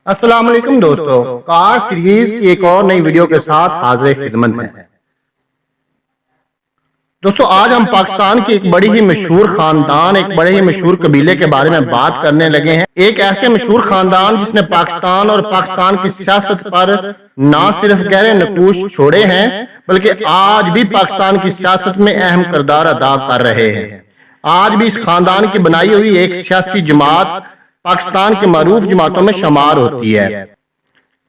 अस्सलाम वालेकुम दोस्तों, कार सीरीज की एक और नई वीडियो के साथ हाजिर खिदमत हैं। दोस्तों, आज हम पाकिस्तान के एक बड़ी ही मशहूर खानदान, एक बड़े ही मशहूर कबीले के बारे में बात करने लगे हैं। एक ऐसे मशहूर खानदान जिसने पाकिस्तान और पाकिस्तान की सियासत पर न सिर्फ गहरे नकूश छोड़े हैं बल्कि आज भी पाकिस्तान की सियासत में अहम किरदार अदा कर रहे हैं। आज भी इस खानदान की बनाई हुई एक सियासी जमात पाकिस्तान के मरूफ जमातों में शुमार होती है।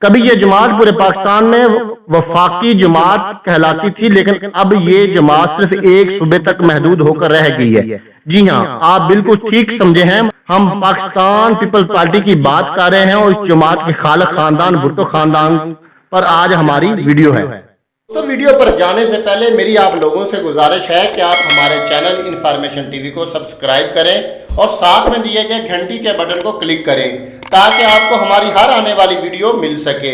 कभी ये जमात पूरे पाकिस्तान में वफाकी जमात कहलाती थी, लेकिन अब ये जमात सिर्फ एक सूबे तक महदूद होकर रह गई है। जी हाँ, आप बिल्कुल ठीक समझे हैं। हम पाकिस्तान पीपल्स पार्टी की बात कर रहे हैं और इस जमात के खालिक खानदान भुट्टो खानदान पर आज हमारी वीडियो है। तो वीडियो पर जाने से पहले मेरी आप लोगों से गुजारिश है कि आप हमारे चैनल इन्फॉर्मेशन टीवी को सब्सक्राइब करें और साथ में दिए गए घंटी के बटन को क्लिक करें ताकि आपको हमारी हर आने वाली वीडियो मिल सके।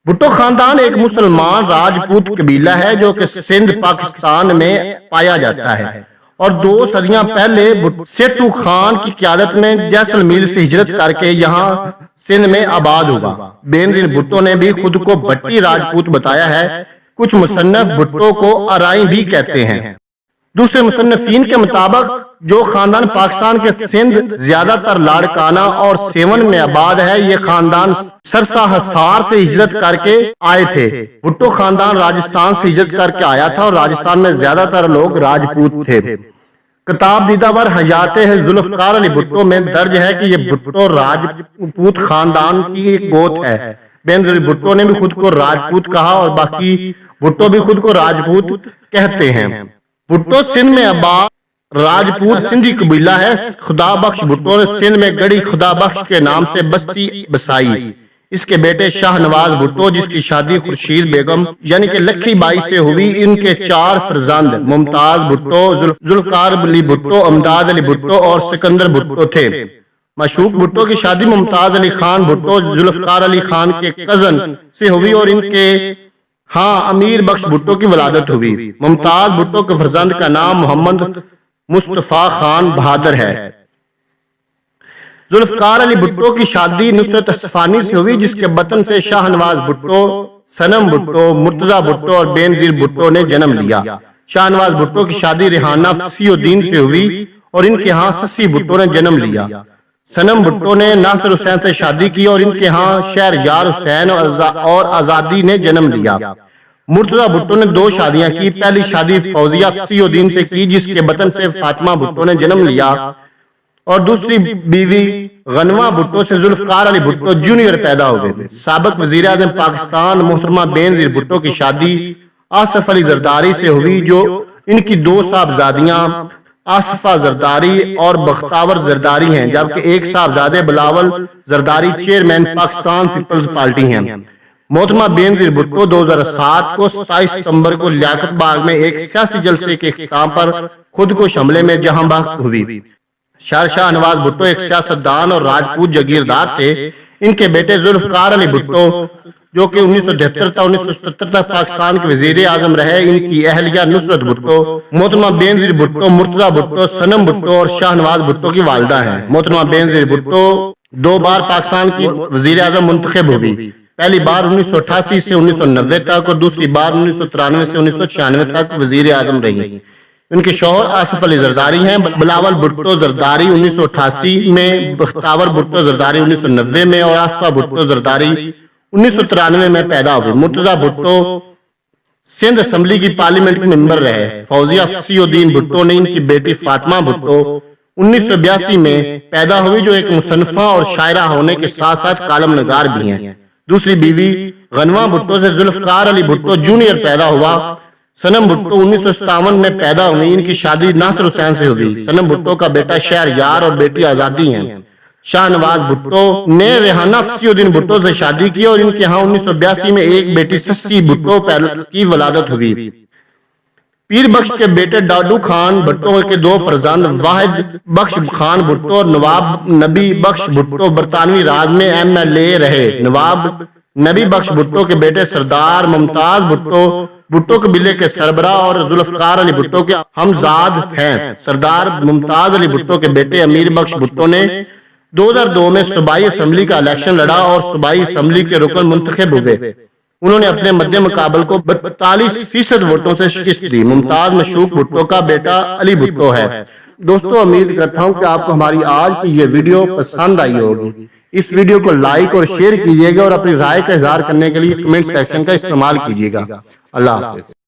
भुट्टो खानदान एक मुसलमान राजपूत कबीला है जो कि सिंध पाकिस्तान में पाया जाता है और 2 सदियां पहले सेठू खान की क़यादत में जैसलमेर से हिजरत करके यहाँ सिंध में आबाद हुआ। बेनजीर भुट्टो ने भी खुद को भट्टी राजपूत बताया है। कुछ मुसन्नफ भुट्टो को अराई भी कहते हैं। दूसरे मुसन्नफीन के मुताबिक जो खानदान पाकिस्तान के सिंध, ज्यादातर लाड़काना और सेवन में आबाद है, ये खानदान सरसा हिसार से हिजरत करके आए थे। भुट्टो खानदान राजस्थान से हिजरत करके आया था और राजस्थान में ज्यादातर लोग राजपूत थे। किताब दीदावर हयात है जुल्फकार अली भुट्टो में दर्ज है कि ये भुट्टो राजपूत खानदान की एक गोत है। बेनजीर भुट्टो ने भी खुद को राजपूत कहा और बाकी भुट्टो भी खुद को राजपूत कहते हैं। भुट्टो सिंध में आबाद राजपूत सिंधी कबीला है। खुदा बख्श भुट्टो ने सिंध में गढ़ी खुदा बख्श के नाम से बस्ती बसाई। इसके बेटे शाहनवाज भुट्टो, जिसकी शादी खुर्शीद बेगम यानी कि लखी बाई से हुई, इनके 4 फरजंद मुमताज भुट्टो, जुल्फकार अली भुट्टो, अमदाद अली भुट्टो और सिकंदर भुट्टो थे। मशूक भुट्टो की शादी मुमताज अली खान भुट्टो जुल्फकार अली खान के कजन से हुई और इनके अमीर बख्श भुट्टो की वलादत हुई। मुमताज भुट्टो के फरजंद का नाम मोहम्मद मुस्तफा खान बहादुर है। जुल्फकार अली भुट्टो की शादी नुसरत अस्फानी से हुई, जिसके बतन से शाहनवाज भुट्टो, सनम भुट्टो, मुर्तजा भुट्टो और बेनजीर भुट्टो ने जन्म लिया। शाहनवाज भुट्टो की शादी रिहाना फसीउद्दीन से हुई और इनके यहाँ सस्सी भुट्टो ने जन्म लिया। सनम भुट्टो ने नासिर हुसैन से शादी की और इनके यहाँ शहरयार हुसैन और आजादी ने जन्म लिया। मुर्तजा भुट्टो ने 2 शादियां की। पहली शादी फौजिया फसीउद्दीन से की, जिसके बतन से फातिमा भुट्टो ने जन्म लिया और दूसरी बीवी गनवा भुट्टो से जुल्फकार अली भुट्टो जूनियर पैदा हो गए। साबिक वजीर आज़म पाकिस्तान मोहतरमा बेनजीर भुट्टो की शादी आसफ अली जरदारी से हुई, जो इनकी 2 साहबजादियां आसफा जरदारी और बख्तावर जरदारी हैं, जबकि एक साहबजादे बिलावल जरदारी चेयरमैन पाकिस्तान पीपल्स पार्टी हैं। मोहतरमा बेनजीर भुट्टो 2007 को 27 सितंबर को लियाकत बाग में एक सियासी जलसे के इख्तिताम पर खुदकुश हमले में जहां बहक हुई। शाहनवाज भुट्टो एक सियासतदान और राजपूत जागीरदार थे। इनके बेटे जुल्फकार अली भुट्टो, जो कि 1973 था 1977 तक पाकिस्तान के वजीर आजम रहे, इनकी अहलिया नुसरत भुट्टो, मोहतरमा बेनजीर भुट्टो, मुर्तजा भुट्टो, सनम भुट्टो और शाहनवाज भुट्टो की वालदा है। मोहतरमा बेनजीर भुट्टो 2 बार पाकिस्तान की वजीर आजम मुंतखब हुई। पहली बार 1988 से 1990 तक और दूसरी बार 1993 से 1996 तक वजीर आजम रही। उनके शौहर आसफ अली जरदारी हैं। बिलावल भुट्टो जरदारी 1988 में, बख्तावर भुट्टो जरदारी 1990 में और आसफा भुट्टो जरदारी 1993 में पैदा हुए। मुर्तजा भुट्टो सिंध असेंबली की पार्लियामेंट के मेंबर रहे। फौजिया फसीउद्दीन भुट्टो ने इनकी बेटी फातिमा भुट्टो 1982 में पैदा हुई, जो एक मुसन्निफा और शायरा होने के साथ साथ कालम नगार भी हैं। दूसरी बीवी गनवा भुट्टो से जुल्फकार अली भुट्टो जूनियर पैदा हुआ। सनम भुट्टो 1957 में पैदा हुई। इनकी शादी नासिर हुसैन से हुई। सनम भुट्टो का बेटा शहरयार और बेटी आजादी हैं। शाहनवाज भुट्टो ने रेहाना फसीउद्दीन भुट्टो से शादी की और इनके यहाँ 1982 में एक बेटी सस्सी भुट्टो की वलादत हुई। पीर बख्श के बेटे डाडू खान भुट्टो के 2 फरजंद वाहिद बख्श खान भुट्टो और नवाब नबी बख्श भुट्टो बरतानवी राज में MLA रहे। नवाब नबी बख्श भुट्टो के बेटे सरदार मुमताज भुट्टो भुट्टो कबीले के सरबरा और जुल्फकार अली भुट्टो के हमजाद हैं। सरदार मुमताज अली भुट्टो के बेटे अमीर बख्श भुट्टो ने 2002 میں صوبائی اسمبلی کا الیکشن لڑا اور صوبائی اسمبلی کے رکن منتخب ہوئے۔ انہوں نے اپنے مد مقابل کو 42% ووٹوں سے شکست دی۔ ممتاز مشوق بھٹو کا بیٹا علی بھٹو ہے۔ دوستو، امید کرتا ہوں کہ آپ کو ہماری آج کی یہ ویڈیو پسند آئی ہوگی۔ اس ویڈیو کو لائک اور شیئر کیجئے گا اور اپنی رائے کا اظہار کرنے کے لیے کمنٹ سیکشن کا استعمال کیجئے گا۔ اللہ حافظ۔